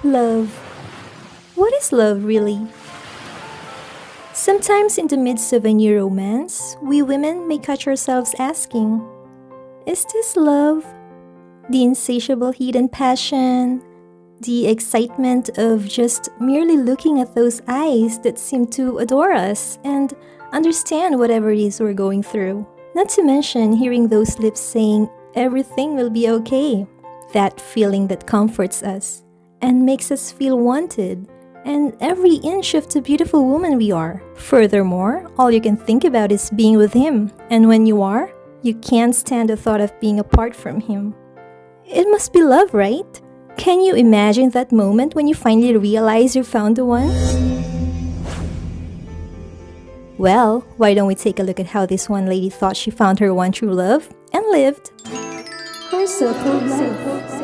Love. What is love really? Sometimes in the midst of a new romance, we women may catch ourselves asking, is this love? The insatiable hidden passion, the excitement of just merely looking at those eyes that seem to adore us and understand whatever it is we're going through. Not to mention hearing those lips saying, everything will be okay. That feeling that comforts us and makes us feel wanted and every inch of the beautiful woman we are. Furthermore, all you can think about is being with him, and when you are, you can't stand the thought of being apart from him. It must be love, right? Can you imagine that moment when you finally realize you found the one? Well, why don't we take a look at how this one lady thought she found her one true love and lived her so-called life.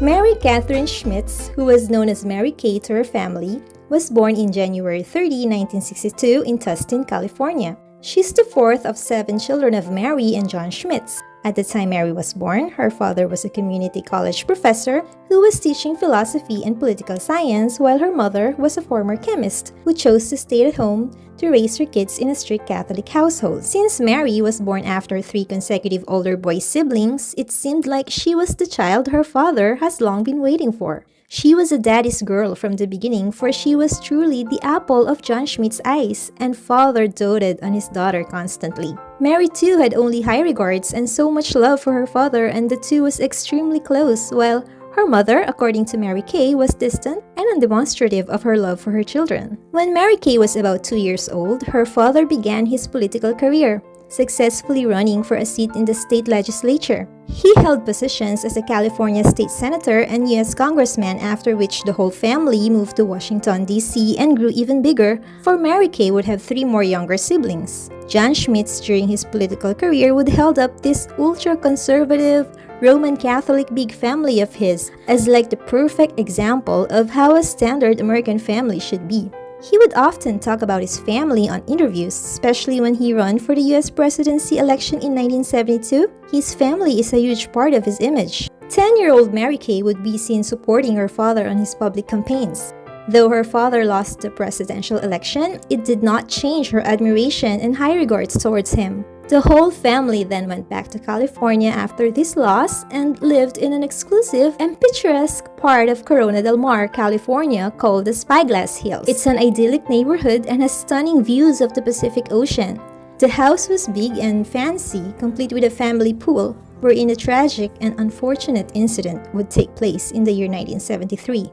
Mary Catherine Schmitz, who was known as Mary Kay to her family, was born in January 30, 1962 in Tustin, California. She's the fourth of 7 children of Mary and John Schmitz. At the time Mary was born, her father was a community college professor who was teaching philosophy and political science, while her mother was a former chemist who chose to stay at home to raise her kids in a strict Catholic household. Since Mary was born after 3 consecutive older boy siblings, it seemed like she was the child her father has long been waiting for. She was a daddy's girl from the beginning, for she was truly the apple of John Schmidt's eyes, and father doted on his daughter constantly. Mary too had only high regards and so much love for her father, and the two was extremely close, while her mother, according to Mary Kay, was distant and undemonstrative of her love for her children. When Mary Kay was about 2 years old, her father began his political career, successfully running for a seat in the state legislature. He held positions as a California state senator and U.S. congressman, after which the whole family moved to Washington, D.C. and grew even bigger, for Mary Kay would have 3 more younger siblings. John Schmitz, during his political career, would held up this ultra-conservative, Roman Catholic big family of his as like the perfect example of how a standard American family should be. He would often talk about his family on interviews, especially when he ran for the US presidency election in 1972. His family is a huge part of his image. 10-year-old Mary Kay would be seen supporting her father on his public campaigns. Though her father lost the presidential election, it did not change her admiration and high regards towards him. The whole family then went back to California after this loss and lived in an exclusive and picturesque part of Corona del Mar, California called the Spyglass Hills. It's an idyllic neighborhood and has stunning views of the Pacific Ocean. The house was big and fancy, complete with a family pool, wherein a tragic and unfortunate incident would take place in the year 1973.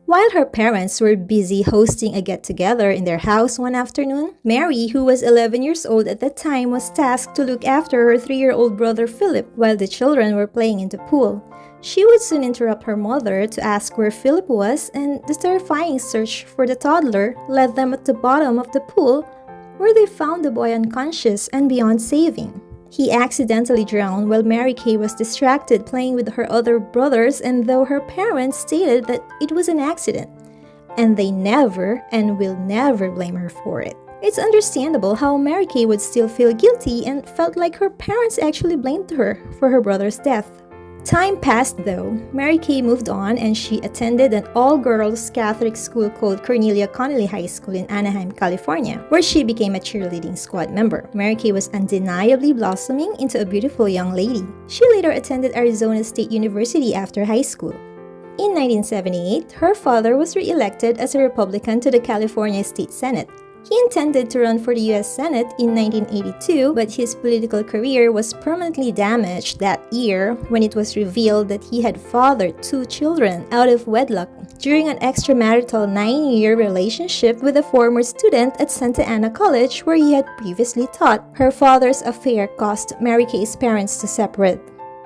While her parents were busy hosting a get-together in their house one afternoon, Mary, who was 11 years old at that time, was tasked to look after her 3-year-old brother Philip while the children were playing in the pool. She would soon interrupt her mother to ask where Philip was, and the terrifying search for the toddler led them at the bottom of the pool, where they found the boy unconscious and beyond saving. He accidentally drowned while Mary Kay was distracted playing with her other brothers, and though her parents stated that it was an accident, and they never and will never blame her for it. It's understandable how Mary Kay would still feel guilty and felt like her parents actually blamed her for her brother's death. Time passed though. Mary Kay moved on and she attended an all-girls Catholic school called Cornelia Connolly High School in Anaheim, California, where she became a cheerleading squad member. Mary Kay was undeniably blossoming into a beautiful young lady. She later attended Arizona State University after high school. In 1978, her father was re-elected as a Republican to the California State Senate. He intended to run for the U.S. Senate in 1982, but his political career was permanently damaged that year when it was revealed that he had fathered 2 children out of wedlock during an extramarital 9-year relationship with a former student at Santa Ana College where he had previously taught. Her father's affair caused Mary Kay's parents to separate.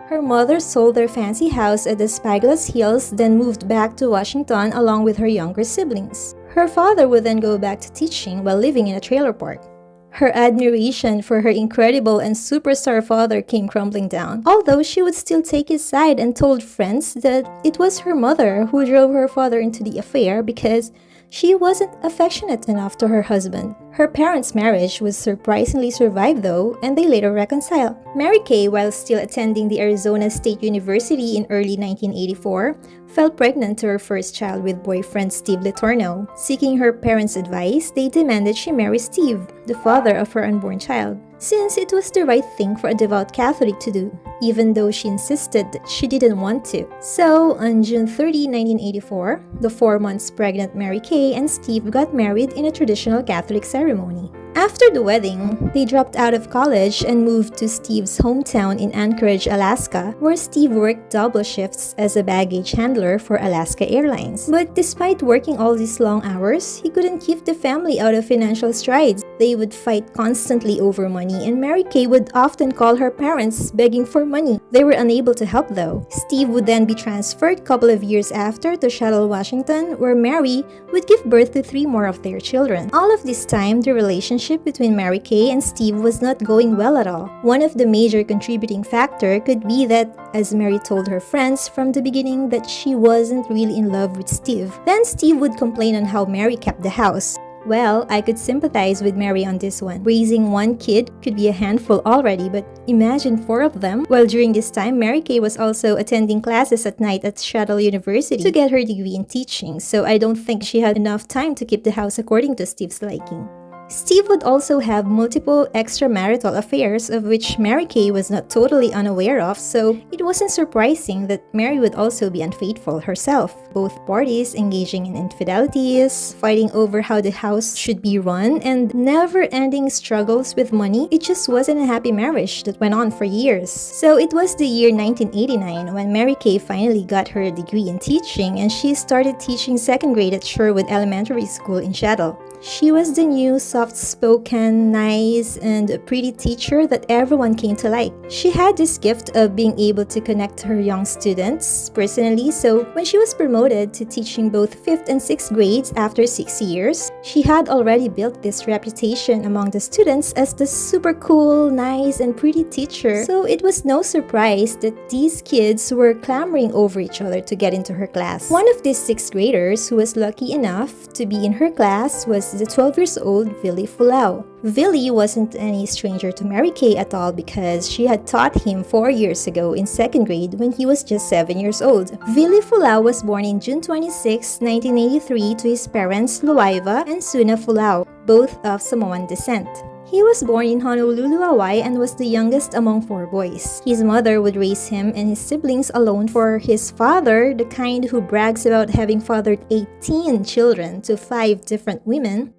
Her mother sold their fancy house at the Spyglass Hills, then moved back to Washington along with her younger siblings. Her father would then go back to teaching while living in a trailer park. Her admiration for her incredible and superstar father came crumbling down, although she would still take his side and told friends that it was her mother who drove her father into the affair because she wasn't affectionate enough to her husband. Her parents' marriage was surprisingly survived though, and they later reconciled. Mary Kay, while still attending the Arizona State University in early 1984, fell pregnant to her first child with boyfriend Steve Letourneau. Seeking her parents' advice, they demanded she marry Steve, the father of her unborn child, since it was the right thing for a devout Catholic to do, even though she insisted that she didn't want to. So, on June 30, 1984, the 4 months pregnant Mary Kay and Steve got married in a traditional Catholic ceremony. After the wedding, they dropped out of college and moved to Steve's hometown in Anchorage, Alaska, where Steve worked double shifts as a baggage handler for Alaska Airlines. But despite working all these long hours, he couldn't keep the family out of financial strides. They would fight constantly over money, and Mary Kay would often call her parents begging for money. They were unable to help though. Steve would then be transferred a couple of years after to Seattle, Washington, where Mary would give birth to 3 more of their children. All of this time, the relationship between Mary Kay and Steve was not going well at all. One of the major contributing factor could be that, as Mary told her friends from the beginning, that she wasn't really in love with Steve. Then Steve would complain on how Mary kept the house. Well, I could sympathize with Mary on this one. Raising 1 kid could be a handful already, but imagine 4 of them. Well, during this time, Mary Kay was also attending classes at night at Seattle University to get her degree in teaching, so I don't think she had enough time to keep the house according to Steve's liking. Steve would also have multiple extramarital affairs of which Mary Kay was not totally unaware of, so it wasn't surprising that Mary would also be unfaithful herself. Both parties engaging in infidelities, fighting over how the house should be run, and never-ending struggles with money. It just wasn't a happy marriage that went on for years. So it was the year 1989 when Mary Kay finally got her degree in teaching, and she started teaching 2nd grade at Sherwood Elementary School in Seattle. She was the new, soft-spoken, nice, and pretty teacher that everyone came to like. She had this gift of being able to connect her young students personally, so when she was promoted to teaching both 5th and 6th grades after 6 years, she had already built this reputation among the students as the super cool, nice, and pretty teacher. So it was no surprise that these kids were clamoring over each other to get into her class. One of these 6th graders who was lucky enough to be in her class was the 12-year-old Vili Fulao. Vili wasn't any stranger to Mary Kay at all because she had taught him 4 years ago in 2nd grade when he was just 7 years old. Vili Fulao was born in June 26, 1983 to his parents Luaiva and Suna Fulao, both of Samoan descent. He was born in Honolulu, Hawaii, and was the youngest among 4 boys. His mother would raise him and his siblings alone, for his father, the kind who brags about having fathered 18 children to 5 different women,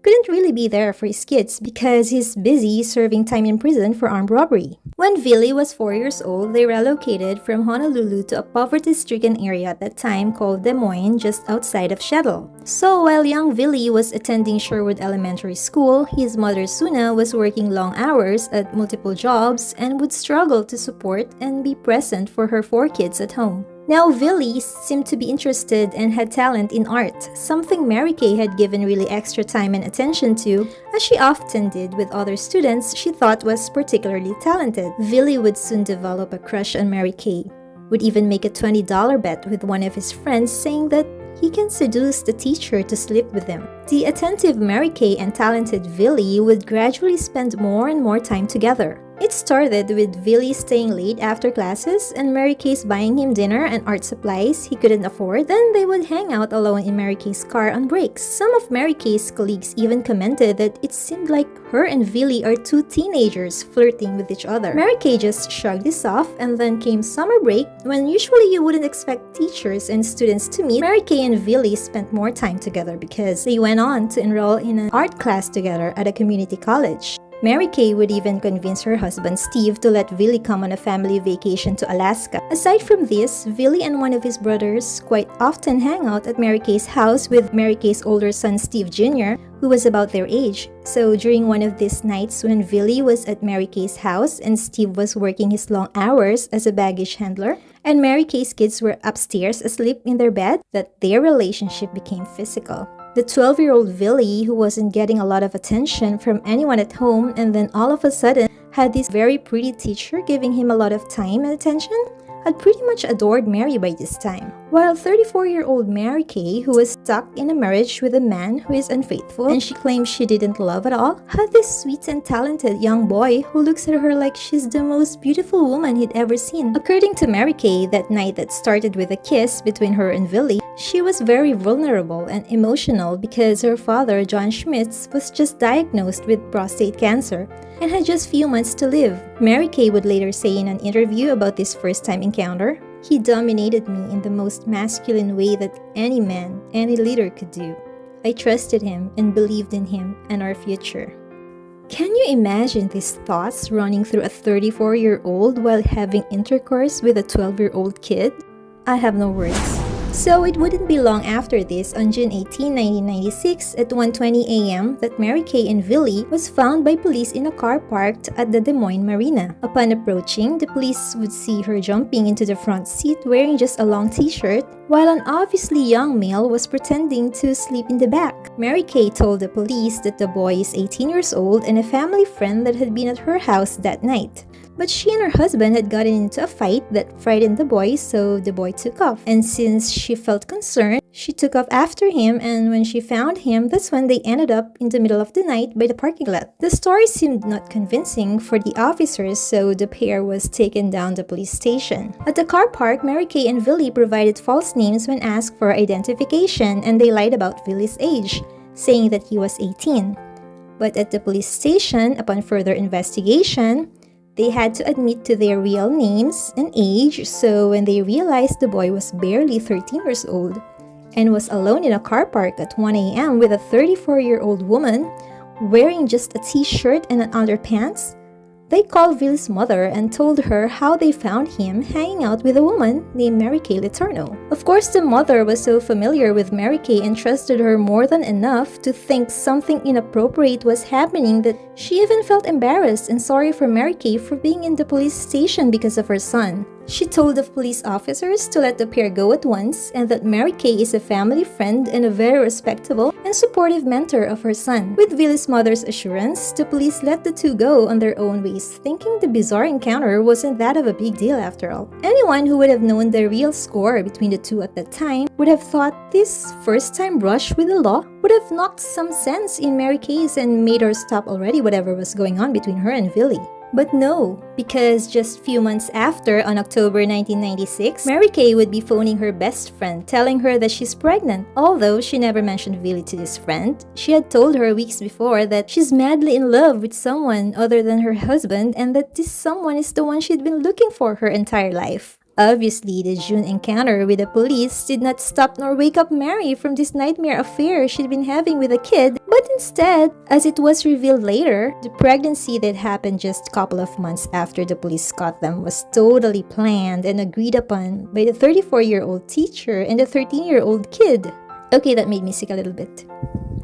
couldn't really be there for his kids because he's busy serving time in prison for armed robbery. When Vili was 4 years old, they relocated from Honolulu to a poverty-stricken area at that time called Des Moines, just outside of Seattle. So while young Vili was attending Sherwood Elementary School, his mother Suna was working long hours at multiple jobs and would struggle to support and be present for her 4 kids at home. Now, Vili seemed to be interested and had talent in art, something Mary Kay had given really extra time and attention to, as she often did with other students she thought was particularly talented. Vili would soon develop a crush on Mary Kay, would even make a $20 bet with one of his friends saying that he can seduce the teacher to sleep with him. The attentive Mary Kay and talented Vili would gradually spend more and more time together. It started with Vili staying late after classes and Mary Kay's buying him dinner and art supplies he couldn't afford. Then they would hang out alone in Mary Kay's car on breaks. Some of Mary Kay's colleagues even commented that it seemed like her and Vili are 2 teenagers flirting with each other. Mary Kay just shrugged this off, and then came summer break, when usually you wouldn't expect teachers and students to meet. Mary Kay and Vili spent more time together because they went on to enroll in an art class together at a community college. Mary Kay would even convince her husband Steve to let Vili come on a family vacation to Alaska. Aside from this, Vili and one of his brothers quite often hang out at Mary Kay's house with Mary Kay's older son Steve Jr., who was about their age. So during one of these nights when Vili was at Mary Kay's house and Steve was working his long hours as a baggage handler, and Mary Kay's kids were upstairs asleep in their bed, that their relationship became physical. The 12-year-old Vili, who wasn't getting a lot of attention from anyone at home, and then all of a sudden had this very pretty teacher giving him a lot of time and attention, had pretty much adored Mary by this time. While 34-year-old Mary Kay, who was stuck in a marriage with a man who is unfaithful and she claims she didn't love at all, had this sweet and talented young boy who looks at her like she's the most beautiful woman he'd ever seen. According to Mary Kay, that night that started with a kiss between her and Willie, she was very vulnerable and emotional because her father, John Schmitz, was just diagnosed with prostate cancer and had just few months to live. Mary Kay would later say in an interview about this first-time encounter, "He dominated me in the most masculine way that any man, any leader could do. I trusted him and believed in him and our future." Can you imagine these thoughts running through a 34-year-old while having intercourse with a 12-year-old kid? I have no words. So it wouldn't be long after this, on June 18, 1996, at 1:20 a.m., that Mary Kay and Willie was found by police in a car parked at the Des Moines Marina. Upon approaching, the police would see her jumping into the front seat wearing just a long t-shirt, while an obviously young male was pretending to sleep in the back. Mary Kay told the police that the boy is 18 years old and a family friend that had been at her house that night. But she and her husband had gotten into a fight that frightened the boy, so the boy took off. And since she felt concerned, she took off after him, and when she found him, that's when they ended up in the middle of the night by the parking lot. The story seemed not convincing for the officers, so the pair was taken down to the police station. At the car park, Mary Kay and Willie provided false names when asked for identification, and they lied about Willie's age, saying that he was 18. But at the police station, upon further investigation, they had to admit to their real names and age, so when they realized the boy was barely 13 years old and was alone in a car park at 1 a.m. with a 34-year-old woman wearing just a t-shirt and an underpants, they called Willie's mother and told her how they found him hanging out with a woman named Mary Kay Letourneau. Of course, the mother was so familiar with Mary Kay and trusted her more than enough to think something inappropriate was happening that she even felt embarrassed and sorry for Mary Kay for being in the police station because of her son. She told the police officers to let the pair go at once and that Mary Kay is a family friend and a very respectable and supportive mentor of her son. With Willie's mother's assurance, the police let the two go on their own ways, thinking the bizarre encounter wasn't that of a big deal after all. Anyone who would have known the real score between the two at that time would have thought this first-time brush with the law would have knocked some sense in Mary Kay's and made her stop already whatever was going on between her and Willie. But no, because just few months after, on October 1996, Mary Kay would be phoning her best friend, telling her that she's pregnant. Although she never mentioned Willie to this friend, she had told her weeks before that she's madly in love with someone other than her husband and that this someone is the one she'd been looking for her entire life. Obviously, the June encounter with the police did not stop nor wake up Mary from this nightmare affair she'd been having with a kid, but instead, as it was revealed later, the pregnancy that happened just a couple of months after the police caught them was totally planned and agreed upon by the 34-year-old teacher and the 13-year-old kid. Okay, that made me sick a little bit.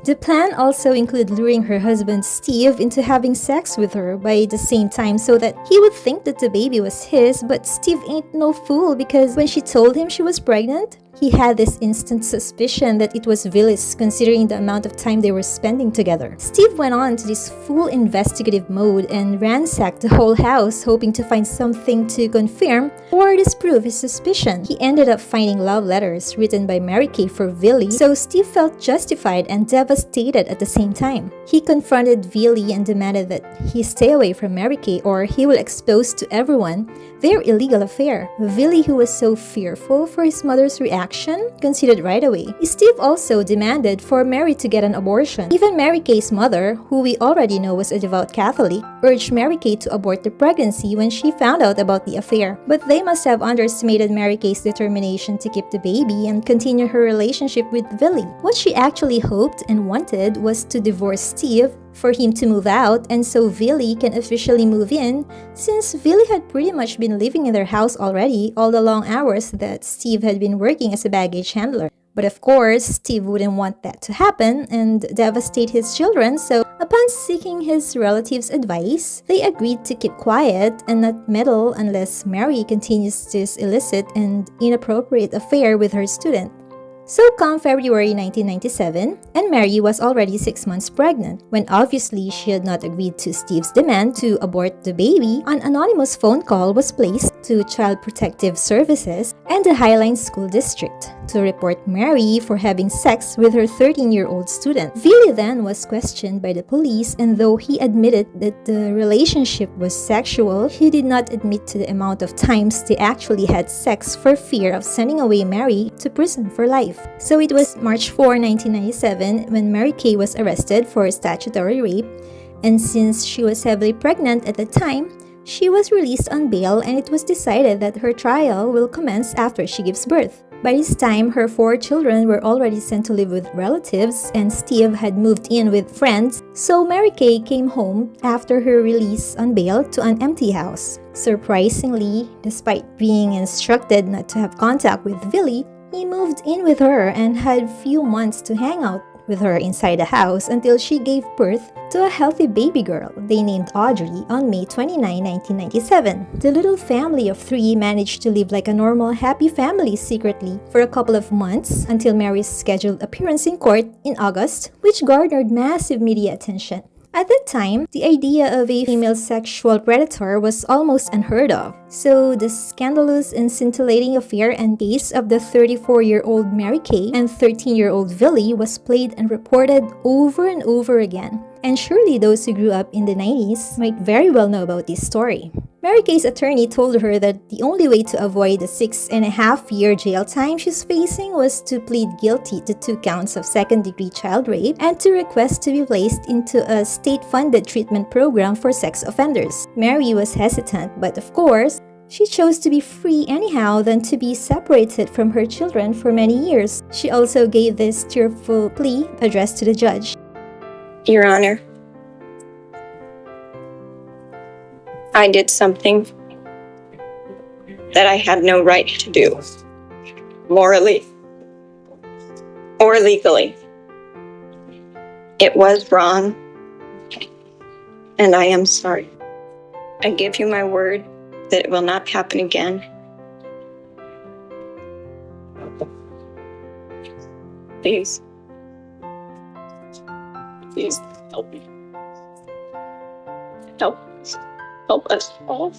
The plan also included luring her husband Steve into having sex with her by the same time so that he would think that the baby was his, but Steve ain't no fool because when she told him she was pregnant, he had this instant suspicion that it was Willie's considering the amount of time they were spending together. Steve went on to this full investigative mode and ransacked the whole house hoping to find something to confirm or disprove his suspicion. He ended up finding love letters written by Mary Kay for Willie, so Steve felt justified and devastated at the same time. He confronted Willie and demanded that he stay away from Mary Kay or he will expose to everyone their illegal affair. Willie, who was so fearful for his mother's reaction, conceded right away. Steve also demanded for Mary to get an abortion. Even Mary Kay's mother, who we already know was a devout Catholic, urged Mary Kay to abort the pregnancy when she found out about the affair. But they must have underestimated Mary Kay's determination to keep the baby and continue her relationship with Willie. What she actually hoped and wanted was to divorce Steve, for him to move out, and so Willie can officially move in, since Willie had pretty much been living in their house already all the long hours that Steve had been working as a baggage handler. But of course, Steve wouldn't want that to happen and devastate his children, so upon seeking his relatives' advice, they agreed to keep quiet and not meddle unless Mary continues this illicit and inappropriate affair with her student. So come February 1997, and Mary was already 6 months pregnant, when obviously she had not agreed to Steve's demand to abort the baby. An anonymous phone call was placed to Child Protective Services and the Highline School District to report Mary for having sex with her 13-year-old student. Billy then was questioned by the police, and though he admitted that the relationship was sexual, he did not admit to the amount of times they actually had sex for fear of sending away Mary to prison for life. So it was March 4, 1997 when Mary Kay was arrested for statutory rape, and since she was heavily pregnant at the time, she was released on bail, and it was decided that her trial will commence after she gives birth. By this time, her 4 children were already sent to live with relatives, and Steve had moved in with friends, so Mary Kay came home after her release on bail to an empty house. Surprisingly, despite being instructed not to have contact with Billy, he moved in with her and had few months to hang out with her inside the house until she gave birth to a healthy baby girl they named Audrey on May 29, 1997. The little family of 3 managed to live like a normal, happy family secretly for a couple of months until Mary's scheduled appearance in court in August, which garnered massive media attention. At that time, the idea of a female sexual predator was almost unheard of. So the scandalous and scintillating affair and case of the 34-year-old Mary Kay and 13-year-old Billy was played and reported over and over again. And surely those who grew up in the 90s might very well know about this story. Mary Kay's attorney told her that the only way to avoid the 6.5-year jail time she's facing was to plead guilty to 2 counts of second-degree child rape and to request to be placed into a state-funded treatment program for sex offenders. Mary was hesitant, but of course, she chose to be free anyhow than to be separated from her children for many years. She also gave this tearful plea addressed to the judge. Your Honor, I did something that I had no right to do, morally or legally. It was wrong, and I am sorry. I give you my word that it will not happen again. Please help me. Help us all.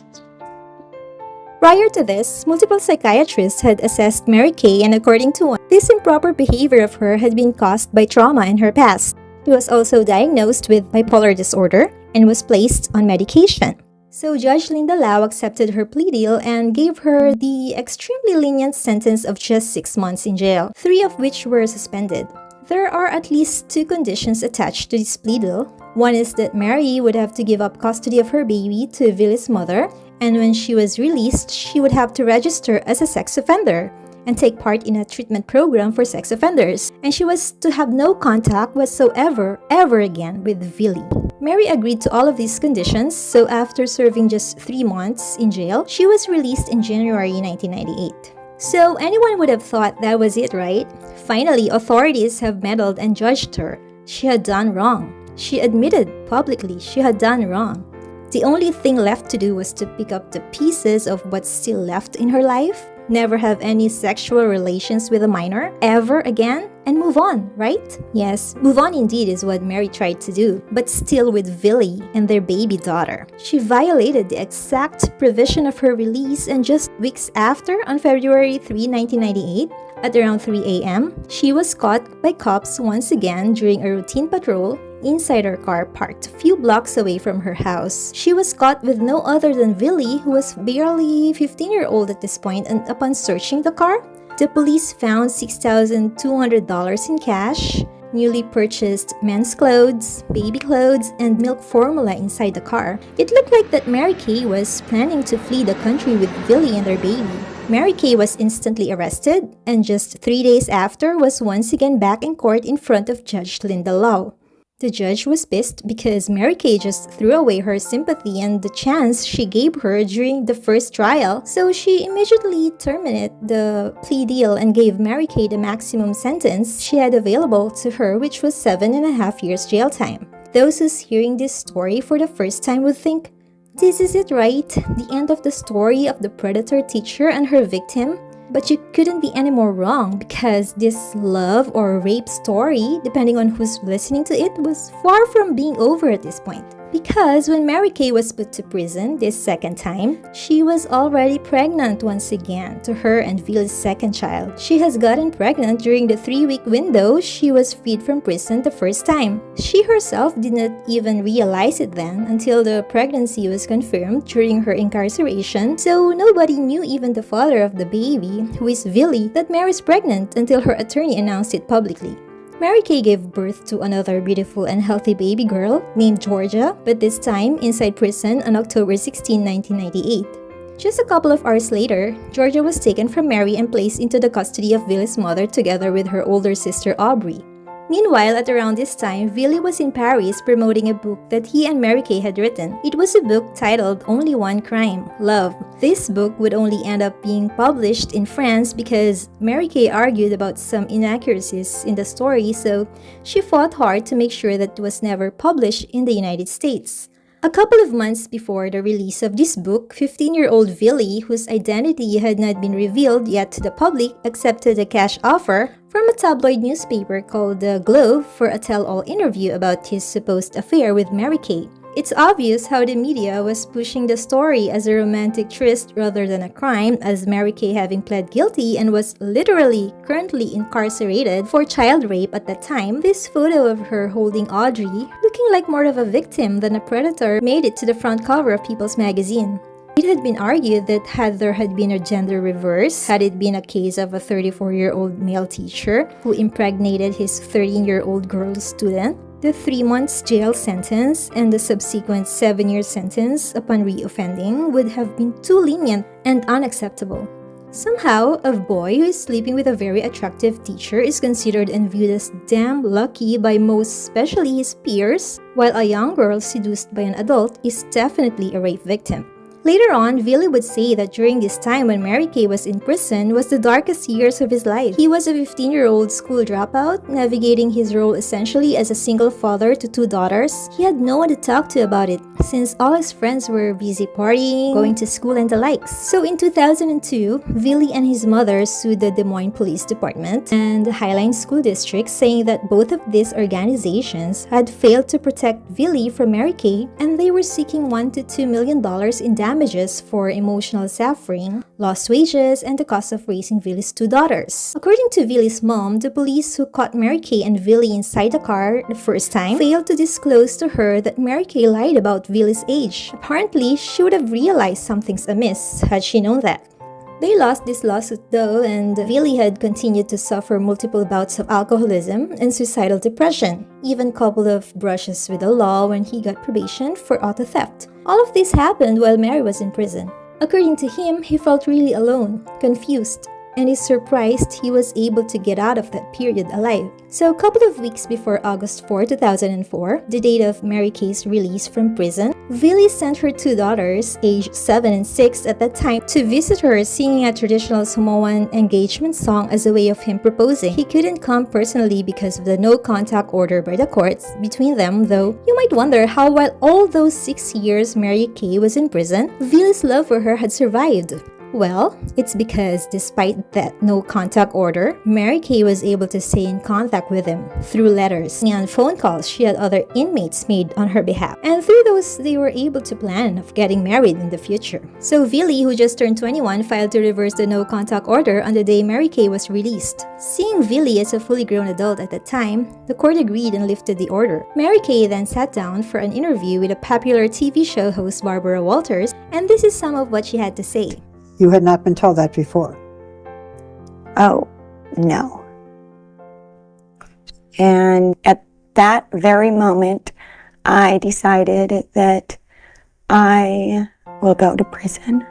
Prior to this, multiple psychiatrists had assessed Mary Kay, and according to one, this improper behavior of her had been caused by trauma in her past. She was also diagnosed with bipolar disorder and was placed on medication. So Judge Linda Lau accepted her plea deal and gave her the extremely lenient sentence of just 6 months in jail, 3 of which were suspended. There are at least 2 conditions attached to this plea deal. One is that Mary would have to give up custody of her baby to Billy's mother, and when she was released, she would have to register as a sex offender and take part in a treatment program for sex offenders, and she was to have no contact whatsoever ever again with Billy. Mary agreed to all of these conditions, so after serving just 3 months in jail, she was released in January 1998. So anyone would have thought that was it, right? Finally, authorities have meddled and judged her. She had done wrong. She admitted publicly she had done wrong. The only thing left to do was to pick up the pieces of what's still left in her life, never have any sexual relations with a minor ever again, and move on, right? Yes, move on indeed is what Mary tried to do, but still with Billy and their baby daughter. She violated the exact provision of her release, and just weeks after, on February 3, 1998, at around 3 a.m., she was caught by cops once again during a routine patrol inside her car parked a few blocks away from her house. She was caught with no other than Billy, who was barely 15-year-old at this point, and upon searching the car, the police found $6,200 in cash, newly purchased men's clothes, baby clothes, and milk formula inside the car. It looked like that Mary Kay was planning to flee the country with Billy and their baby. Mary Kay was instantly arrested, and just 3 days after was once again back in court in front of Judge Linda Lau. The judge was pissed because Mary Kay just threw away her sympathy and the chance she gave her during the first trial, so she immediately terminated the plea deal and gave Mary Kay the maximum sentence she had available to her, which was 7.5 years jail time. Those who's hearing this story for the first time would think, this is it, right? The end of the story of the predator teacher and her victim? But you couldn't be any more wrong because this love or rape story, depending on who's listening to it, was far from being over at this point. Because when Mary Kay was put to prison this second time, she was already pregnant once again to her and Ville's second child. She has gotten pregnant during the 3-week window she was freed from prison the first time. She herself did not even realize it then until the pregnancy was confirmed during her incarceration, so nobody knew, even the father of the baby, who is Ville, that Mary's pregnant until her attorney announced it publicly. Mary Kay gave birth to another beautiful and healthy baby girl named Georgia, but this time inside prison on October 16, 1998. Just a couple of hours later, Georgia was taken from Mary and placed into the custody of Ville's mother together with her older sister Aubrey. Meanwhile, at around this time, Ville was in Paris promoting a book that he and Mary Kay had written. It was a book titled Only One Crime, Love. This book would only end up being published in France because Mary Kay argued about some inaccuracies in the story, so she fought hard to make sure that it was never published in the United States. A couple of months before the release of this book, 15-year-old Ville, whose identity had not been revealed yet to the public, accepted a cash offer from a tabloid newspaper called The Globe for a tell-all interview about his supposed affair with Mary Kay. It's obvious how the media was pushing the story as a romantic tryst rather than a crime, as Mary Kay, having pled guilty and was literally currently incarcerated for child rape at that time. This photo of her holding Audrey, looking like more of a victim than a predator, made it to the front cover of People's Magazine. It had been argued that had there had been a gender reverse, had it been a case of a 34-year-old male teacher who impregnated his 13-year-old girl student, the 3 months jail sentence and the subsequent 7-year sentence upon reoffending would have been too lenient and unacceptable. Somehow, a boy who is sleeping with a very attractive teacher is considered and viewed as damn lucky by most, especially his peers, while a young girl seduced by an adult is definitely a rape victim. Later on, Ville would say that during this time when Mary Kay was in prison was the darkest years of his life. He was a 15-year-old school dropout, navigating his role essentially as a single father to 2 daughters. He had no one to talk to about it, since all his friends were busy partying, going to school, and the likes. So in 2002, Ville and his mother sued the Des Moines Police Department and the Highline School District, saying that both of these organizations had failed to protect Ville from Mary Kay, and they were seeking $1 to $2 million in damages for emotional suffering, lost wages, and the cost of raising Ville's 2 daughters. According to Ville's mom, the police who caught Mary Kay and Ville inside the car the first time failed to disclose to her that Mary Kay lied about Ville's age. Apparently, she would have realized something's amiss had she known that. They lost this lawsuit though, and Ville had continued to suffer multiple bouts of alcoholism and suicidal depression, even coupled of brushes with the law when he got probation for auto theft. All of this happened while Mary was in prison. According to him, he felt really alone, confused, and is surprised he was able to get out of that period alive. So a couple of weeks before August 4, 2004, the date of Mary Kay's release from prison, Ville sent her 2 daughters, aged 7 and 6 at that time, to visit her, singing a traditional Samoan engagement song as a way of him proposing. He couldn't come personally because of the no-contact order by the courts between them, though you might wonder how, while all those 6 years Mary Kay was in prison, Ville's love for her had survived. Well, it's because despite that no-contact order, Mary Kay was able to stay in contact with him through letters and phone calls she had other inmates made on her behalf. And through those, they were able to plan of getting married in the future. So Ville, who just turned 21, filed to reverse the no-contact order on the day Mary Kay was released. Seeing Ville as a fully grown adult at the time, the court agreed and lifted the order. Mary Kay then sat down for an interview with a popular TV show host Barbara Walters, and this is some of what she had to say. You had not been told that before? Oh, no. And at that very moment, I decided that I will go to prison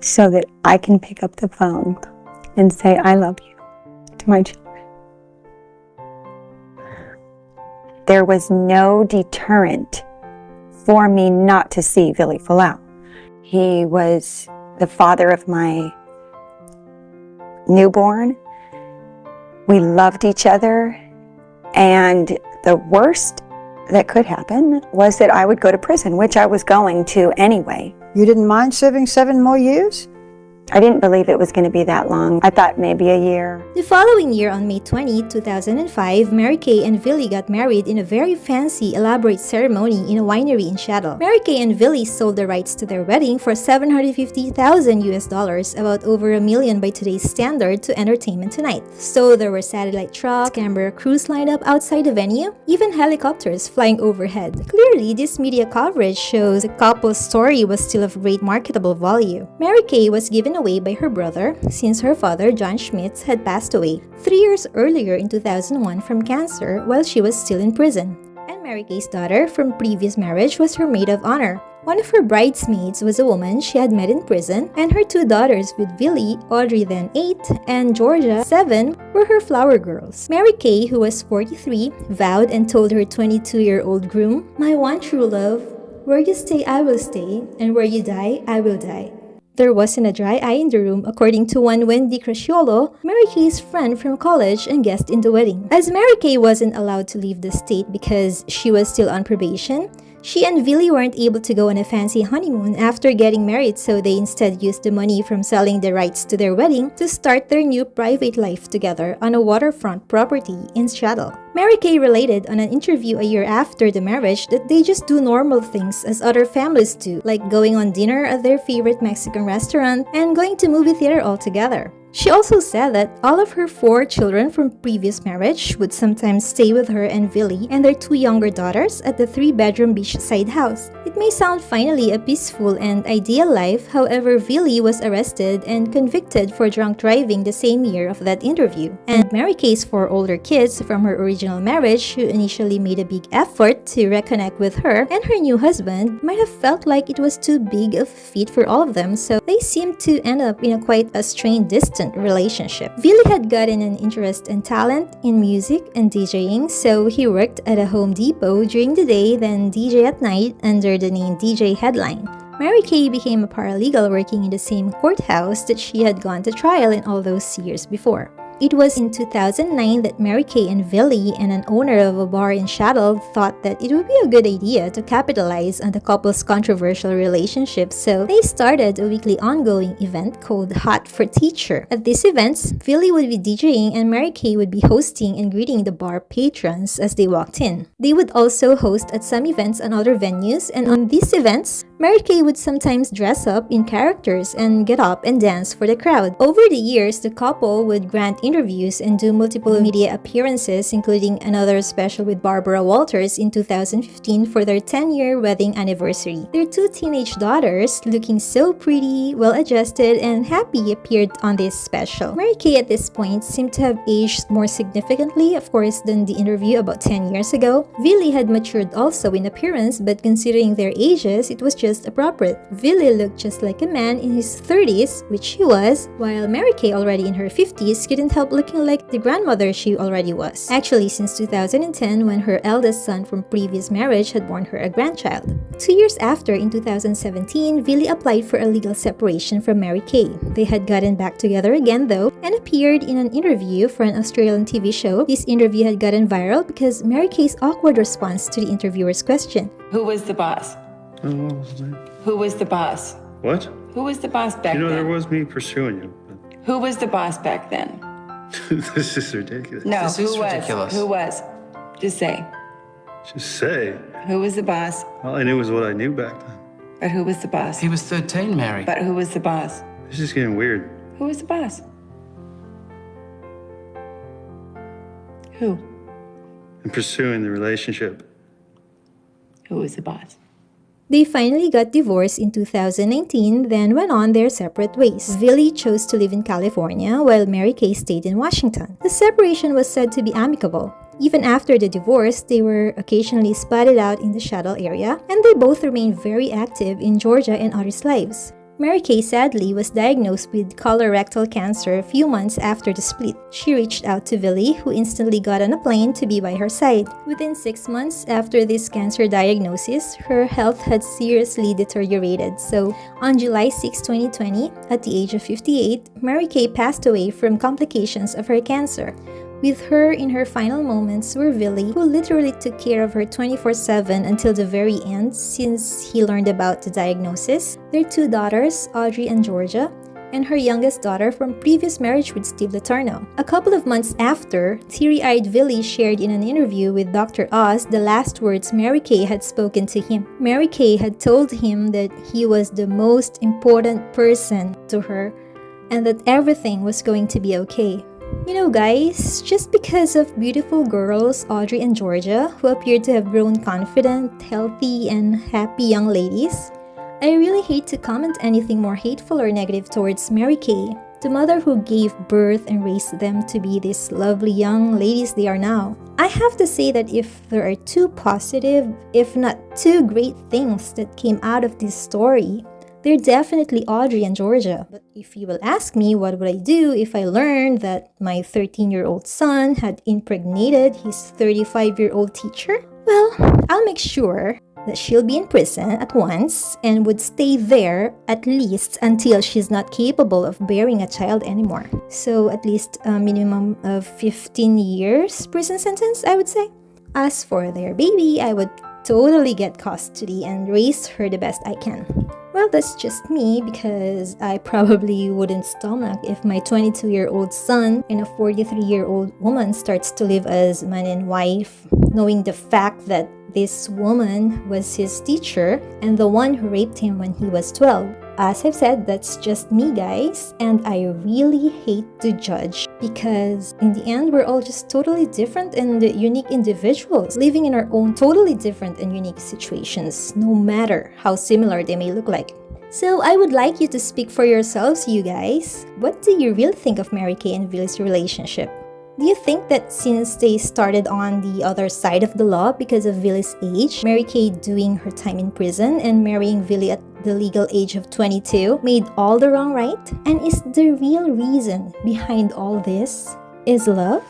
so that I can pick up the phone and say, I love you to my children. There was no deterrent for me not to see Ville Falau. He was the father of my newborn. We loved each other, and the worst that could happen was that I would go to prison, which I was going to anyway. You didn't mind serving 7 more years? I didn't believe it was going to be that long. I thought maybe a year. The following year, on May 20, 2005, Mary Kay and Billy got married in a very fancy, elaborate ceremony in a winery in Seattle. Mary Kay and Billy sold the rights to their wedding for $750,000 US, about over $1 million by today's standard, to Entertainment Tonight. So there were satellite trucks, camera crews lined up outside the venue, even helicopters flying overhead. Clearly, this media coverage shows the couple's story was still of great marketable value. Mary Kay was given away by her brother since her father, John Schmitz, had passed away 3 years earlier in 2001 from cancer while she was still in prison. And Mary Kay's daughter from previous marriage was her maid of honor. One of her bridesmaids was a woman she had met in prison, and her two daughters with Billy, Audrey then 8, and Georgia 7, were her flower girls. Mary Kay, who was 43, vowed and told her 22-year-old groom, "My one true love, where you stay I will stay, and where you die I will die." There wasn't a dry eye in the room, according to one Wendy Crasciolo, Mary Kay's friend from college and guest in the wedding. As Mary Kay wasn't allowed to leave the state because she was still on probation, she and Billy weren't able to go on a fancy honeymoon after getting married, so they instead used the money from selling the rights to their wedding to start their new private life together on a waterfront property in Seattle. Mary Kay related on an interview a year after the marriage that they just do normal things as other families do, like going on dinner at their favorite Mexican restaurant and going to movie theater all together. She also said that all of her 4 children from previous marriage would sometimes stay with her and Billy and their 2 younger daughters at the 3-bedroom beachside house. It may sound finally a peaceful and ideal life, however, Billy was arrested and convicted for drunk driving the same year of that interview. And Mary Kay's 4 older kids from her original marriage, who initially made a big effort to reconnect with her and her new husband, might have felt like it was too big of a feat for all of them, so they seemed to end up in quite a strained distance relationship. Billy had gotten an interest and talent in music and DJing, so he worked at a Home Depot during the day, then DJ at night under the name DJ Headline. Mary Kay became a paralegal working in the same courthouse that she had gone to trial in all those years before. It was in 2009 that Mary Kay and Billy and an owner of a bar in Seattle thought that it would be a good idea to capitalize on the couple's controversial relationship, so they started a weekly ongoing event called Hot for Teacher. At these events, Billy would be DJing and Mary Kay would be hosting and greeting the bar patrons as they walked in. They would also host at some events and other venues, and on these events, Mary Kay would sometimes dress up in characters and get up and dance for the crowd. Over the years, the couple would grant interviews and do multiple media appearances, including another special with Barbara Walters in 2015 for their 10-year wedding anniversary. Their 2 teenage daughters, looking so pretty, well-adjusted, and happy, appeared on this special. Mary Kay at this point seemed to have aged more significantly, of course, than the interview about 10 years ago. Billy had matured also in appearance, but considering their ages, it was just appropriate. Billy looked just like a man in his 30s, which he was, while Mary Kay, already in her 50s, couldn't help looking like the grandmother she already was. Actually, since 2010, when her eldest son from previous marriage had born her a grandchild. 2 years after, in 2017, Billy applied for a legal separation from Mary Kay. They had gotten back together again though, and appeared in an interview for an Australian TV show. This interview had gotten viral because Mary Kay's awkward response to the interviewer's question. Who was the boss? Oh, what was that? Who was the boss? What? Who was the boss back You know, then? there was me pursuing you. Who was the boss back then? But this is ridiculous. No, This who is was? ridiculous. Who was? Just say. Just say. Who was the boss? All I knew was what I knew back then. But who was the boss? He was 13, Mary. But who was the boss? This is getting weird. Who was the boss? Who? I'm pursuing the relationship. Who was the boss? They finally got divorced in 2019, then went on their separate ways. Billy chose to live in California, while Mary Kay stayed in Washington. The separation was said to be amicable. Even after the divorce, they were occasionally spotted out in the Seattle area, and they both remained very active in Georgia and others' lives. Mary Kay sadly was diagnosed with colorectal cancer a few months after the split. She reached out to Billy, who instantly got on a plane to be by her side. Within 6 months after this cancer diagnosis, her health had seriously deteriorated. So, on July 6, 2020, at the age of 58, Mary Kay passed away from complications of her cancer. With her in her final moments were Billy, who literally took care of her 24/7 until the very end since he learned about the diagnosis, their 2 daughters, Audrey and Georgia, and her youngest daughter from previous marriage with Steve Letourneau. A couple of months after, teary-eyed Billy shared in an interview with Dr. Oz the last words Mary Kay had spoken to him. Mary Kay had told him that he was the most important person to her and that everything was going to be okay. You know guys, just because of beautiful girls Audrey and Georgia, who appeared to have grown confident, healthy, and happy young ladies, I really hate to comment anything more hateful or negative towards Mary Kay, the mother who gave birth and raised them to be these lovely young ladies they are now. I have to say that if there are two positive, if not two great things that came out of this story, they're definitely Audrey and Georgia. But if you will ask me what would I do if I learned that my 13-year-old son had impregnated his 35-year-old teacher? Well, I'll make sure that she'll be in prison at once and would stay there at least until she's not capable of bearing a child anymore. So at least a minimum of 15 years prison sentence, I would say. As for their baby, I would totally get custody and raise her the best I can. Well, that's just me because I probably wouldn't stomach if my 22-year-old son and a 43-year-old woman starts to live as man and wife, knowing the fact that this woman was his teacher and the one who raped him when he was 12. As I've said, that's just me, guys, and I really hate to judge because in the end, we're all just totally different and unique individuals living in our own totally different and unique situations, no matter how similar they may look like. So I would like you to speak for yourselves, you guys. What do you really think of Mary Kay and Billy's relationship? Do you think that since they started on the other side of the law because of Billy's age, Mary Kay doing her time in prison and marrying Billy at the legal age of 22 made all the wrong right? And is the real reason behind all this is love?